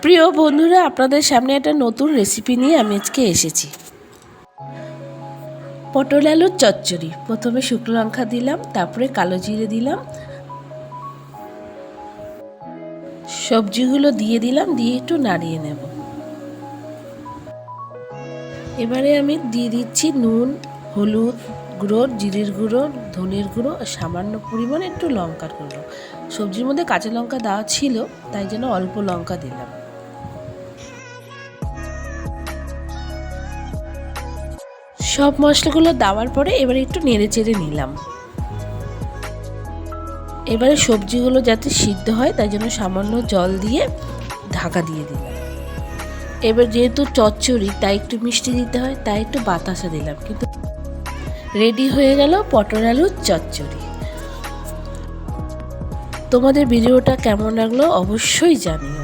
প্রিয় বন্ধুরা, আপনাদের সামনে একটা নতুন রেসিপি নিয়ে আমি আজকে এসেছি। পটল আলুর চচ্চড়ি। প্রথমে শুকনো লঙ্কা দিলাম, তারপরে কালো জিরে দিলাম, সবজিগুলো দিয়ে দিলাম, দিয়ে একটু নাড়িয়ে নেব। এবারে আমি দিয়ে দিচ্ছি নুন, হলুদ গুঁড়ো, জিরের গুঁড়ো, ধনের গুঁড়ো আর সামান্য পরিমাণে একটু লঙ্কার গুঁড়ো। সবজির মধ্যে কাঁচা লঙ্কা দেওয়া ছিল, তাই জন্য অল্প লঙ্কা দিলাম। সব মশলাগুলো দেওয়ার পরে এবারে একটু নেড়ে চেড়ে নিলাম। এবারে সবজিগুলো যাতে সিদ্ধ হয় তাই জন্য সামান্য জল দিয়ে ঢাকা দিয়ে দিলাম। এবার যেহেতু চচ্চড়ি তাই একটু মিষ্টি দিতে হয়, তাই একটু বাতাসা দিলাম। কিন্তু রেডি হয়ে গেল পটল আলুর চচ্চড়ি। তোমাদের ভিডিওটা কেমন লাগলো অবশ্যই জানিও।